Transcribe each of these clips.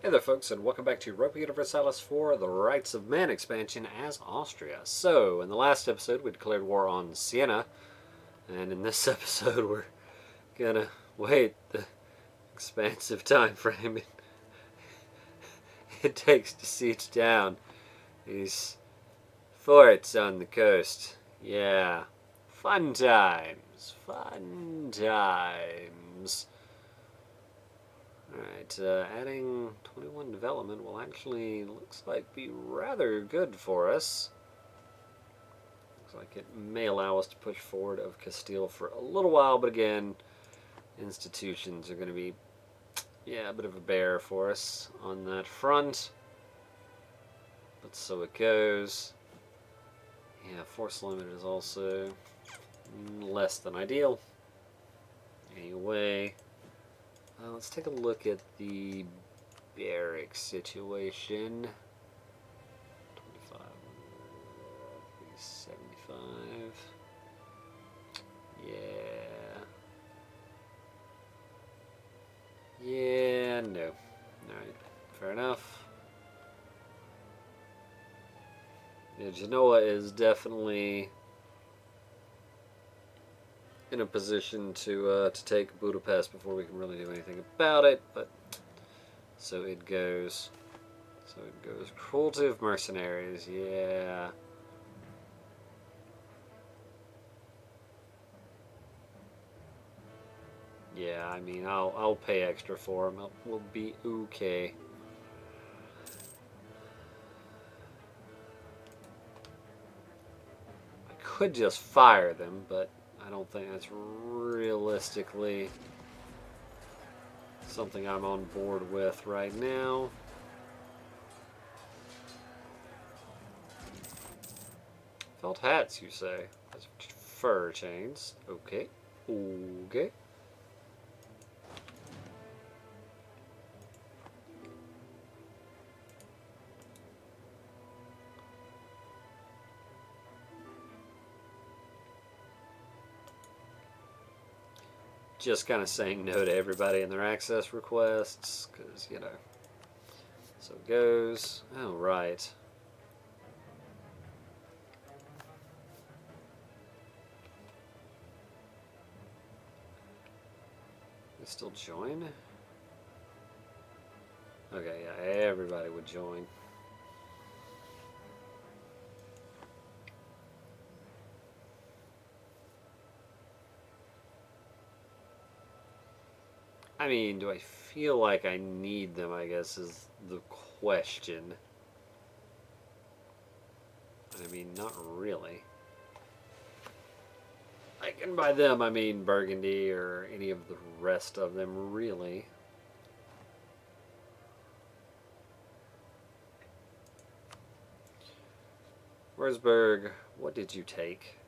Hey there folks, and welcome back to Europa Universalis IV, the Rights of Man expansion as Austria. So, in the last episode we declared war on Siena, and in this episode we're gonna wait the expansive time frame it takes to siege down these forts on the coast. Yeah, fun times, fun times. Alright, adding 21 development will actually, looks like, be rather good for us. Looks like it may allow us to push forward of Castile for a little while, but again, institutions are going to be, a bit of a bear for us on that front. But so it goes. Yeah, force limit is also less than ideal. Anyway, let's take a look at the barrack situation. 25, 75. Yeah, no. Alright, fair enough. Yeah, Genoa is definitely in a position to take Budapest before we can really do anything about it, but so it goes. So it goes. Cruelty of mercenaries, yeah. Yeah, I mean, I'll pay extra for them. We'll be okay. I could just fire them, but I don't think that's realistically something I'm on board with right now. Felt hats, you say? That's fur chains. Okay. Okay. Just kind of saying no to everybody and their access requests, because, so it goes. Oh, right. They still join? Okay, yeah, everybody would join. I mean, do I feel like I need them, I guess, is the question. I mean, not really. And by them, I mean Burgundy or any of the rest of them, really. Wurzburg, what did you take?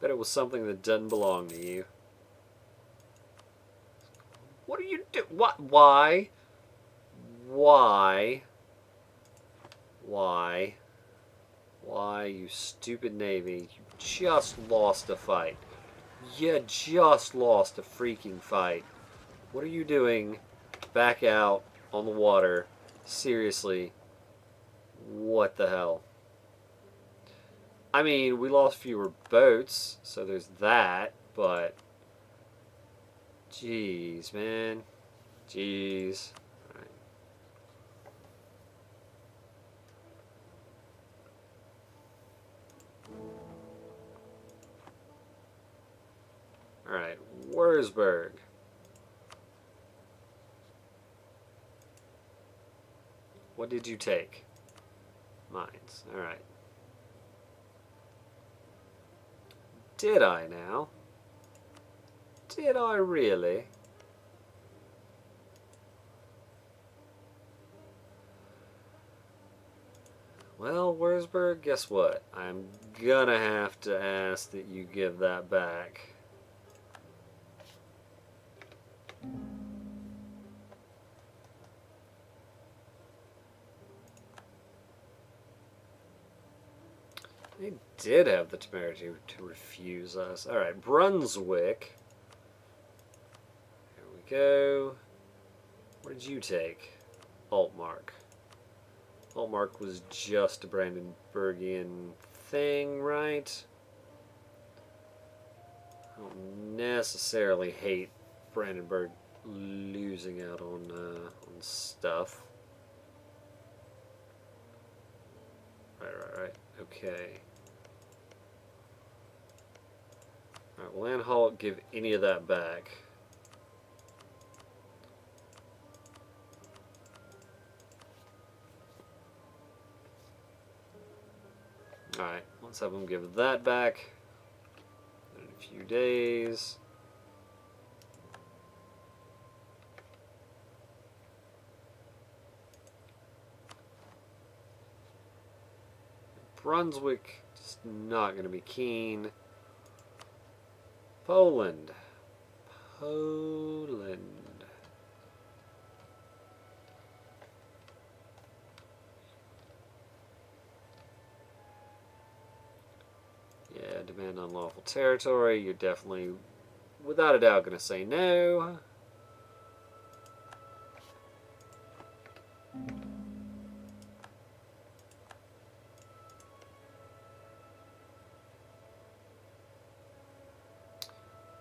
Bet it was something that doesn't belong to you. What are you doing? What? Why? Why? Why? Why, you stupid Navy? You just lost a fight. You just lost a freaking fight. What are you doing back out on the water? Seriously. What the hell? I mean, we lost fewer boats, so there's that, but jeez, man. Jeez. Alright, Wurzburg. What did you take? Mines. Alright. Did I now? Did I really? Well, Wurzburg, guess what? I'm gonna have to ask that you give that back. They did have the temerity to refuse us. Alright, Brunswick. go. What did you take? Altmark. Altmark was just a Brandenburgian thing, right? I don't necessarily hate Brandenburg losing out on stuff. Right. Okay. Alright, will Anhalt give any of that back? Alright, let's have him give that back in a few days. Brunswick just not going to be keen. Poland. Yeah, demand unlawful territory. You're definitely, without a doubt, going to say no.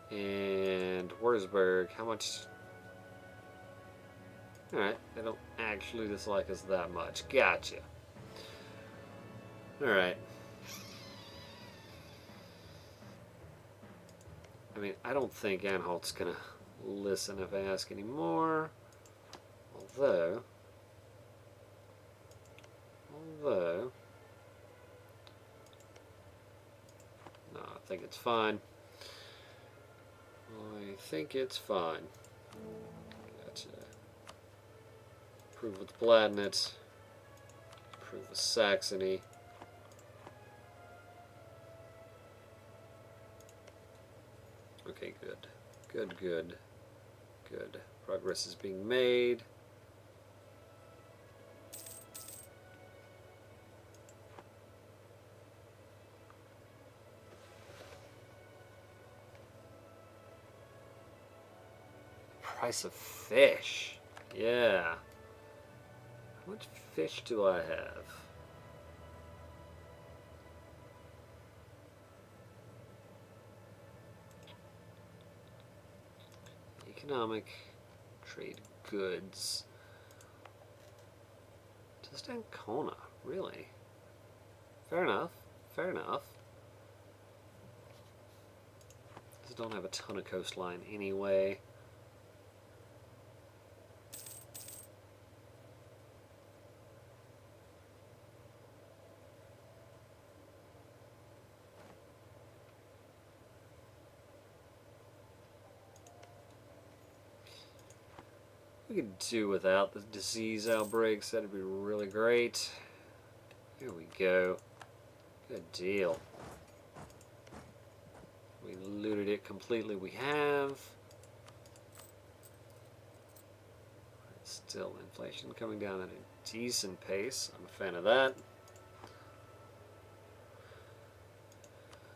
And Wurzburg, how much? Alright, they don't actually dislike us that much. Gotcha. Alright. I mean, I don't think Anhalt's gonna listen if I ask any more. Although, no, I think it's fine. Gotcha. Approve with Bladnitz. Approve with Saxony. Okay, good. Progress is being made. Price of fish. Yeah. How much fish do I have? Economic, trade goods. Just Ancona, really? Fair enough. Just don't have a ton of coastline anyway. We could do without the disease outbreaks. That'd be really great. Here we go. Good deal. We looted it completely. We have. Still inflation coming down at a decent pace. I'm a fan of that.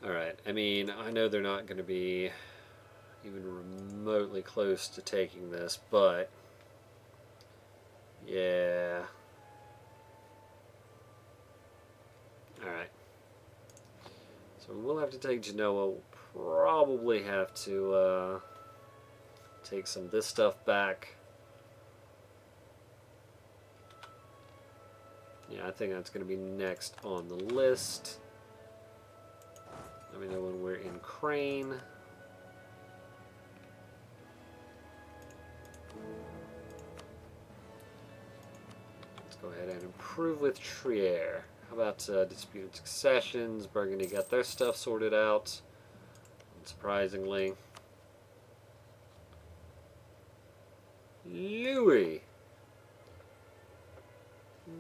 Alright, I mean, I know they're not going to be even remotely close to taking this, but yeah. Alright. So we'll have to take Genoa. We'll probably have to take some of this stuff back. Yeah, I think that's going to be next on the list. Let me know when we're in Crane. Let's go ahead and improve with Trier. How about disputed successions? Burgundy got their stuff sorted out, unsurprisingly. Louis.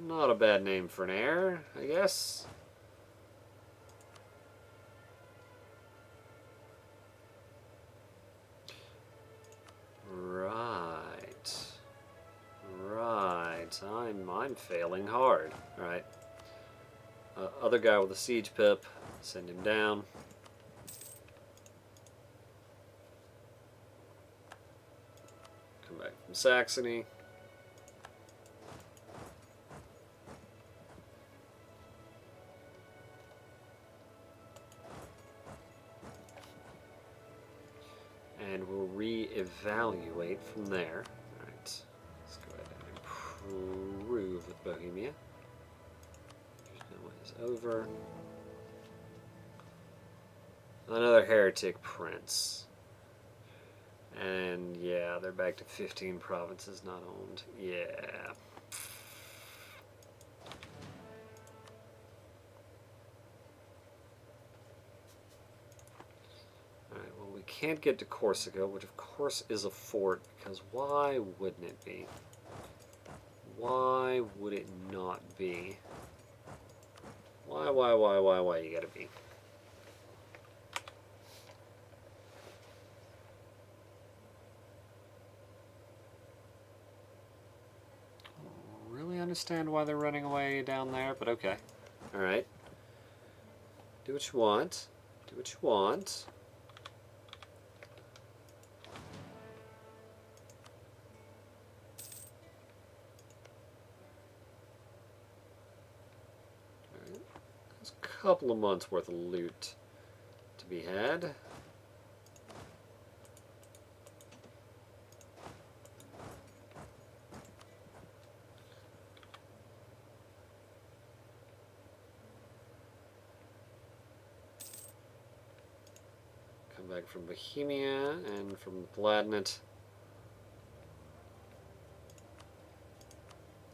Not a bad name for an heir, I guess. Right. I'm failing hard. Alright. Other guy with a siege pip. Send him down. from Saxony. And we'll re-evaluate from there. Alright, let's go ahead and improve with Bohemia. Is over. Another heretic prince. And yeah, they're back to 15 provinces not owned. Yeah. Alright, well, we can't get to Corsica, which of course is a fort, because why wouldn't it be? Why would it not be? Why you gotta be? I don't really understand why they're running away down there, but okay. Alright. Do what you want. Do what you want. Couple of months worth of loot to be had. Come back from Bohemia and from the Palatinate.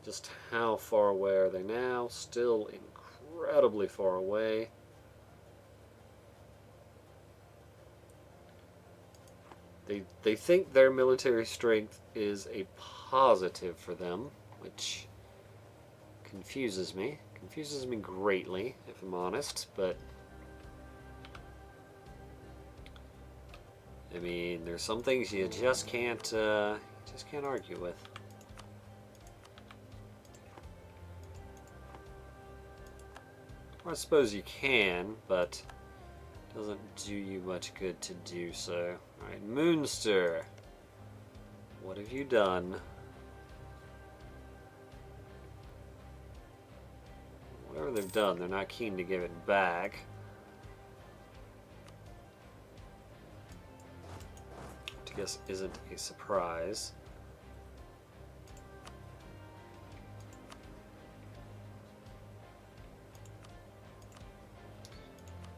Just how far away are they now? Still incredibly far away. They think their military strength is a positive for them, which confuses me. Confuses me greatly, if I'm honest, but I mean, there's some things you just can't argue with. Or I suppose you can, but it doesn't do you much good to do so. Alright, Munster. What have you done? Whatever they've done, they're not keen to give it back. Which I guess isn't a surprise.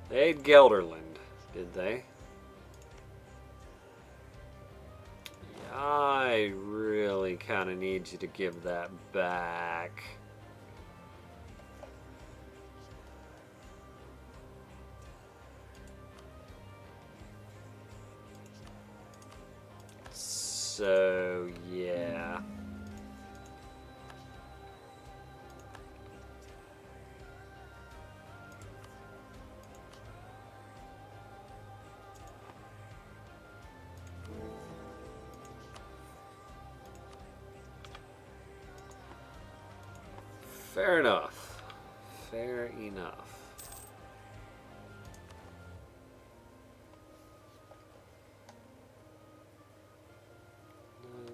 They ate Gelderland, did they? Yeah, I really kind of need you to give that back. So, yeah. Fair enough. Fair enough.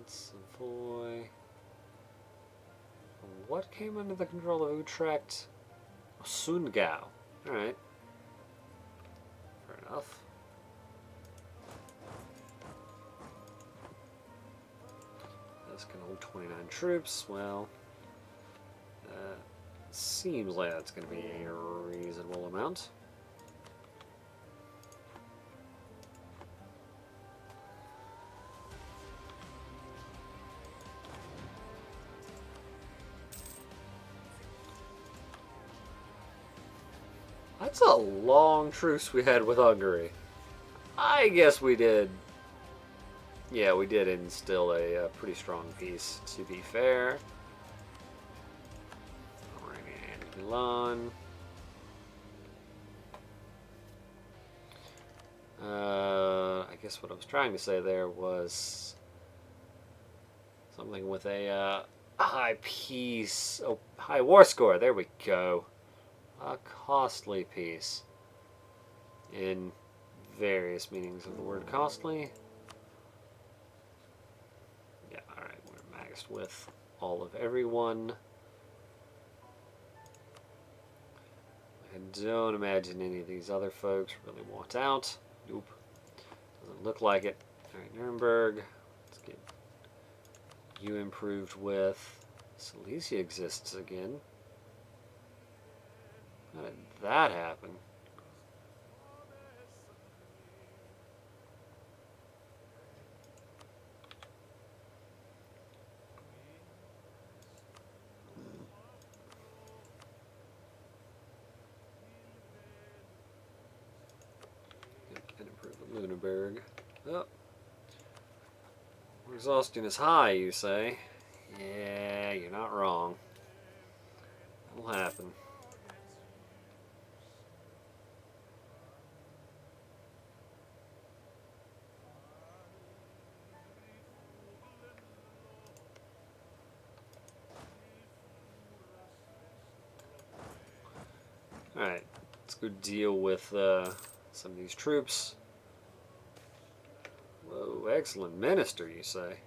Savoy. What came under the control of Utrecht? Oh, Sundgau. Alright. Fair enough. This can hold 29 troops. Well, seems like that's going to be a reasonable amount. That's a long truce we had with Hungary. I guess we did. Yeah, we did instill a pretty strong peace, to be fair. Milan. I guess what I was trying to say there was something with a high peace, oh, high war score. There we go. A costly peace. In various meanings of the word costly. Yeah, alright. mixed with all of everyone. I don't imagine any of these other folks really want out. Nope. Doesn't look like it. Alright, Nuremberg. Let's get you improved with. Silesia exists again. How did that happen? Can improve with Lunenburg. Oh. Exhaustion is high, you say? Yeah, you're not wrong. That'll happen. Alright, let's go deal with some of these troops. Whoa, excellent minister, you say?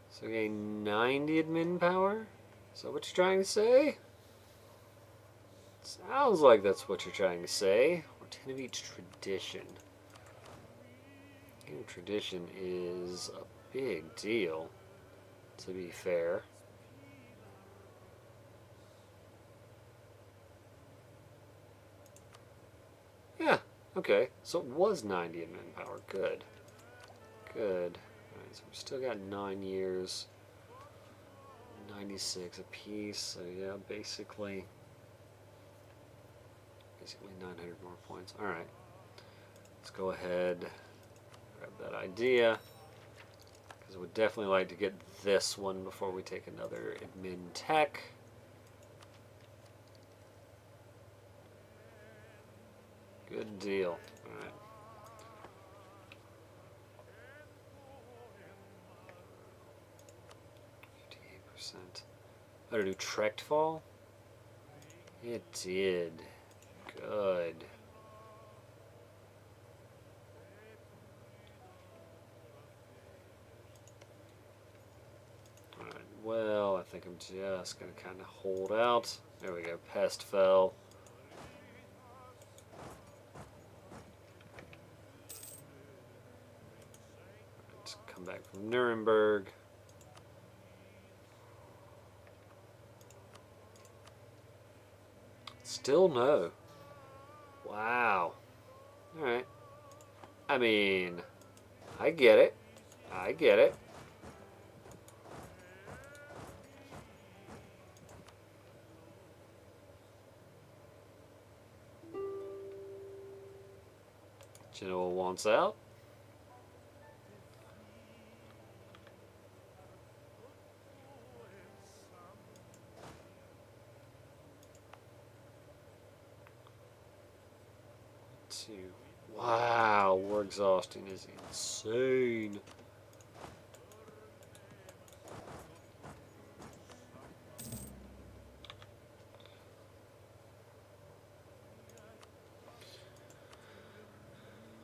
So we gain 90 admin power? Is that what you're trying to say? Sounds like that's what you're trying to say. Or 10 of each tradition. Tradition is a big deal, to be fair. Yeah, okay. So it was 90 admin power. Good. Good. Alright, so we've still got 9 years. 96 apiece. So yeah, basically 900 more points. Alright. Let's go ahead, grab that idea. Because we'd definitely like to get this one before we take another admin tech. Good deal. Alright. Oh, to do Trecht Fall? It did. Good. Alright, well, I think I'm just going to kind of hold out. There we go, Pest fell. Let's come back from Nuremberg. Still no. Wow. Alright. I mean, I get it. I get it. Genoa wants out. Wow, war exhaustion is insane.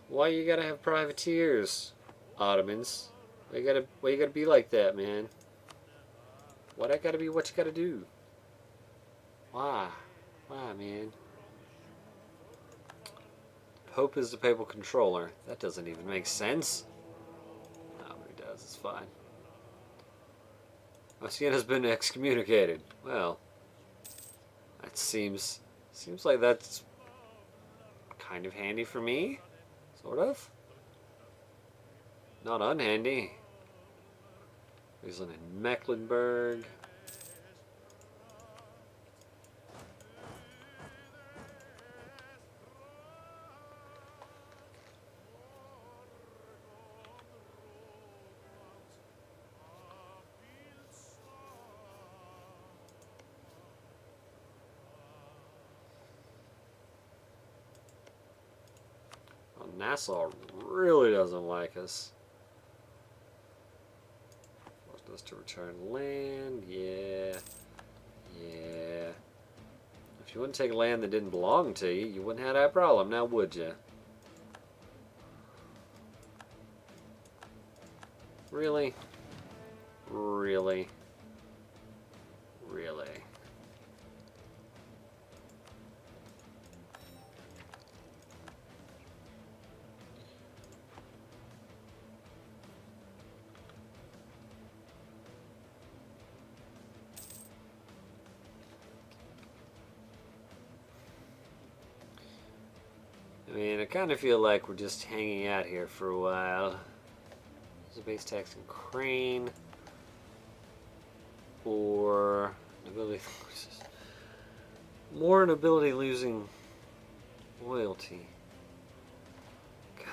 Why you gotta have privateers, Ottomans? Why you gotta be like that, man? Why that gotta be what you gotta do? Why? Why, man? Pope is the papal controller. That doesn't even make sense. No, but it does. It's fine. Sienna's been excommunicated. Well, that seems like that's kind of handy for me. Sort of. Not unhandy. Friesland and Mecklenburg. Nassau really doesn't like us. Wants us to return land. Yeah. Yeah. If you wouldn't take land that didn't belong to you, you wouldn't have that problem now, would you? Really? Really? Really? I mean, I kind of feel like we're just hanging out here for a while. There's a base tax and crane. Or nobility loses. More nobility losing loyalty. God.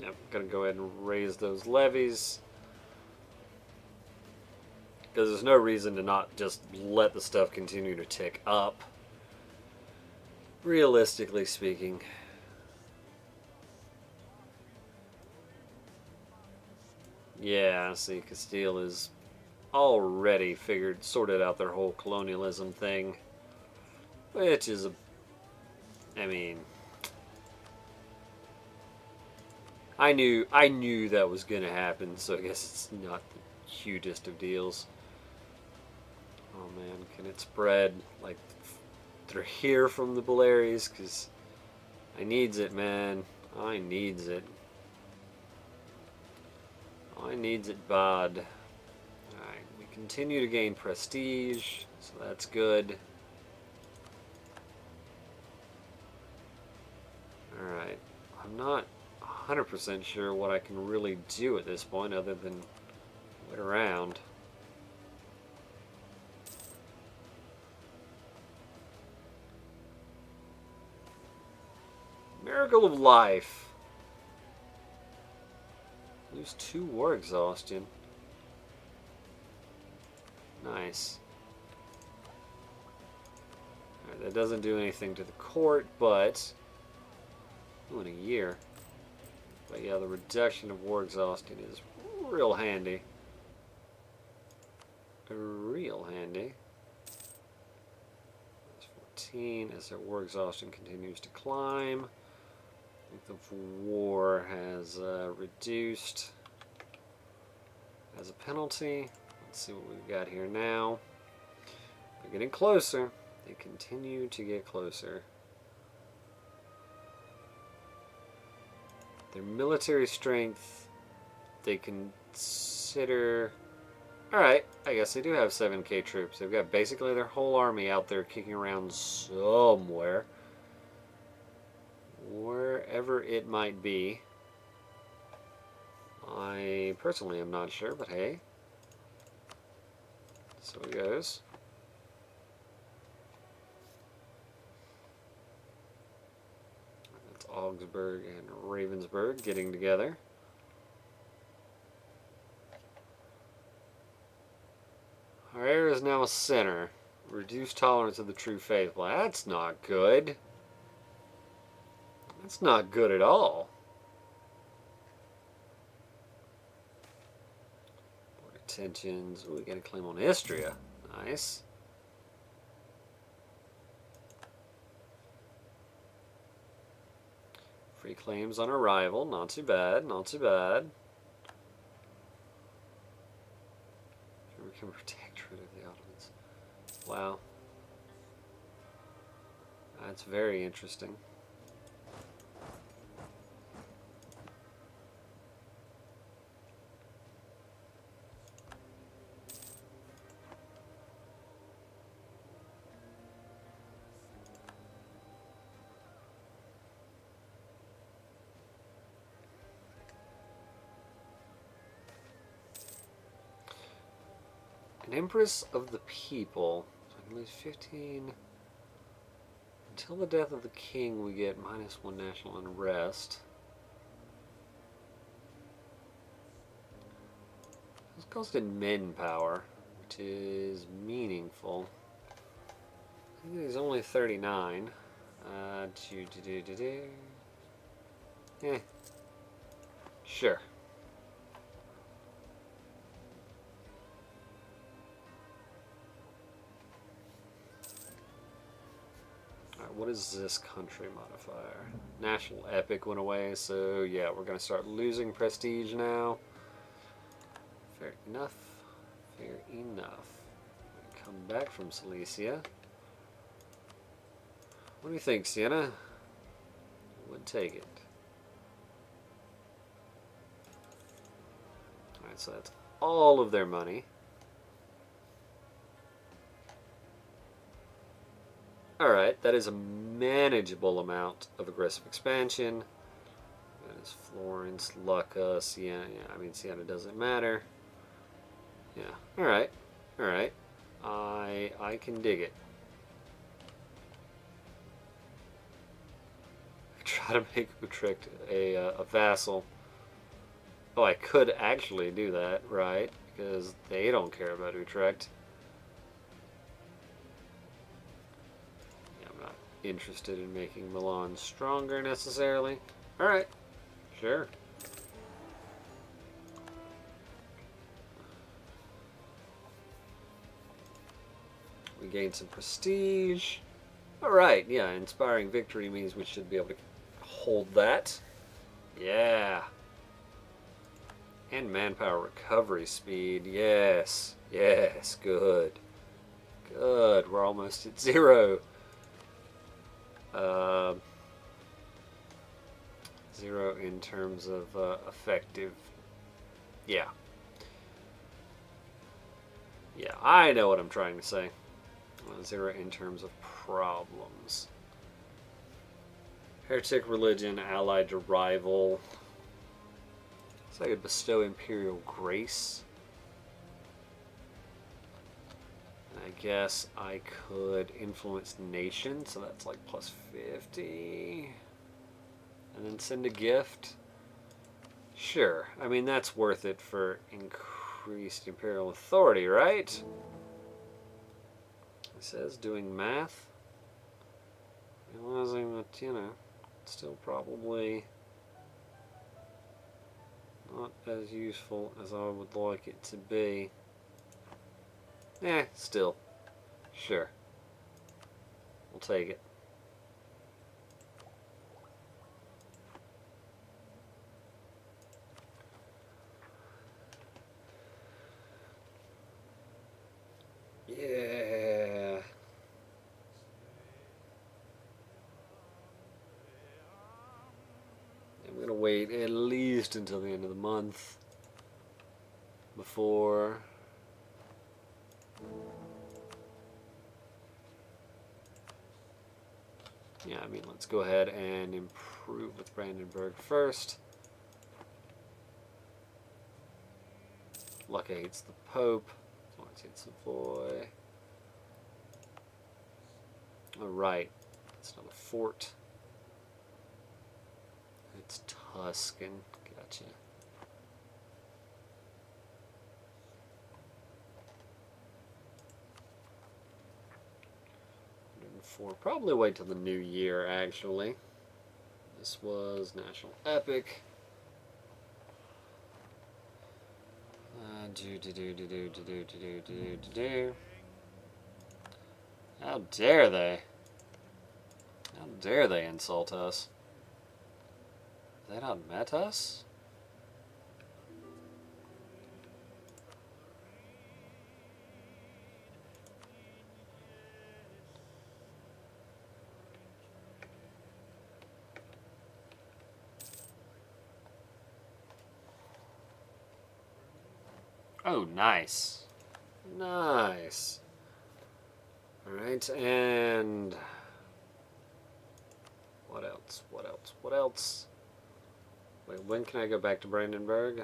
Yep, gonna go ahead and raise those levies. Because there's no reason to not just let the stuff continue to tick up. Realistically speaking. Yeah, see, Castile is already sorted out their whole colonialism thing. Which is I mean, I knew that was gonna happen, so I guess it's not the hugest of deals. Oh man, can it spread like through here from the Baleares? Cause I needs it, man. I needs it. I needs it bad. Alright, we continue to gain prestige, so that's good. Alright, I'm not 100% sure what I can really do at this point other than wait around. Miracle of life. Lose 2 war exhaustion. Nice. Alright, that doesn't do anything to the court, but in a year. But yeah, the reduction of war exhaustion is real handy. Real handy. That's 14 as their war exhaustion continues to climb. Length of war has reduced as a penalty. Let's see what we've got here now. They're getting closer. They continue to get closer. Their military strength, they consider... Alright, I guess they do have 7k troops. They've got basically their whole army out there kicking around somewhere. Wherever it might be. I personally am not sure, but hey. So it goes. That's Augsburg and Ravensburg getting together. Our area is now a center. Reduced tolerance of the true faith. Well, that's not good. That's not good at all. Border tensions. Ooh, we got a claim on Istria. Nice. Free claims on arrival. Not too bad. Not too bad. Become protectorate of the Ottomans. Wow. That's very interesting. An Empress of the People. So I At least 15. Until the death of the king, we get -1 national unrest. It's costed men power, which is meaningful. I think he's only 39. Sure. Alright, what is this country modifier? National epic went away, so yeah, we're going to start losing prestige now. Fair enough. Fair enough. Come back from Silesia. What do you think, Siena? Would take it. Alright, so that's all of their money. Alright, that is a manageable amount of aggressive expansion. That is Florence, Lucca, Siena. Yeah, I mean, Siena doesn't matter. Yeah, alright. Alright. I can dig it. Try to make Utrecht a vassal. Oh, I could actually do that, right? Because they don't care about Utrecht. Yeah, I'm not interested in making Milan stronger necessarily. Alright, sure. We gained some prestige. Alright, yeah, inspiring victory means we should be able to hold that. Yeah. And manpower recovery speed. Yes. Yes. Good. Good. We're almost at 0. 0 in terms of effective. Yeah. Yeah, I know what I'm trying to say. 0 in terms of problems. Heretic religion allied to rival. So I could bestow imperial grace. And I guess I could influence nation, so that's like +50. And then send a gift. Sure, I mean that's worth it for increased imperial authority, right? It says doing math. Realizing that, you know, it's still probably not as useful as I would like it to be. Still. Sure. We'll take it. Yeah. I'm gonna wait at least until the end of the month before yeah, I mean, let's go ahead and improve with Brandenburg first. Lucca hates the Pope. Florence hates Savoy. Alright. It's not a fort. It's Tuscan. Gotcha. Probably wait till the new year, actually. This was National Epic. How dare they? How dare they insult us? Have they not met us? Oh, nice. Nice. Alright, and what else? What else? What else? Wait, when can I go back to Brandenburg?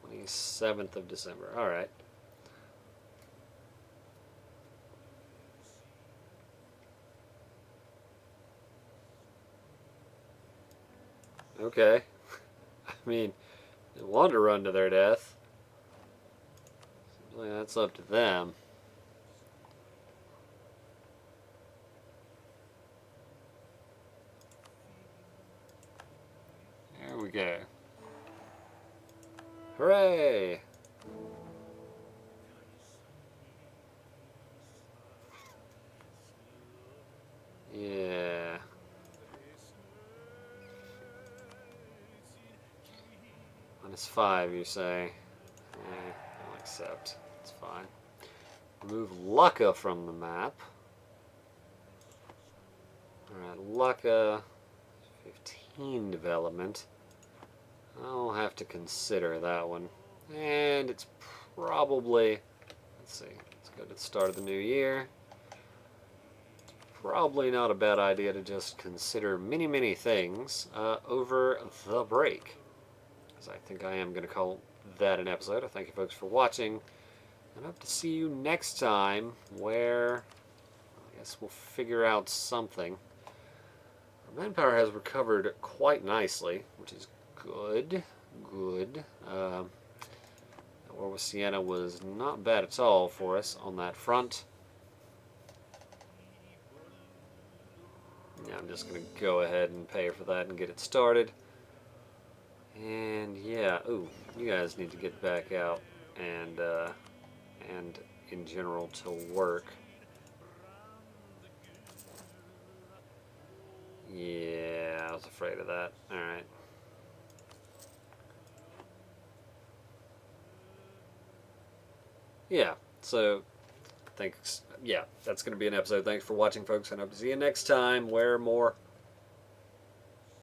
27th of December. Alright. Okay. I mean, they want to run to their death. Seems like that's up to them. There we go. Hooray! Yeah. -5, you say? I'll accept. It's fine. Remove Lucca from the map. Alright, Lucca, 15 development. I'll have to consider that one. And it's probably, let's see, let's go to the start of the new year. Probably not a bad idea to just consider many things over the break. Because I think I am going to call that an episode. I thank you folks for watching. And I hope to see you next time where I guess we'll figure out something. Our manpower has recovered quite nicely, which is good. Good. War with Siena was not bad at all for us on that front. Yeah, I'm just going to go ahead and pay for that and get it started. And yeah, ooh, you guys need to get back out and in general to work. Yeah, I was afraid of that. Alright. Yeah, so thanks. Yeah, that's going to be an episode. Thanks for watching, folks, and I hope to see you next time where more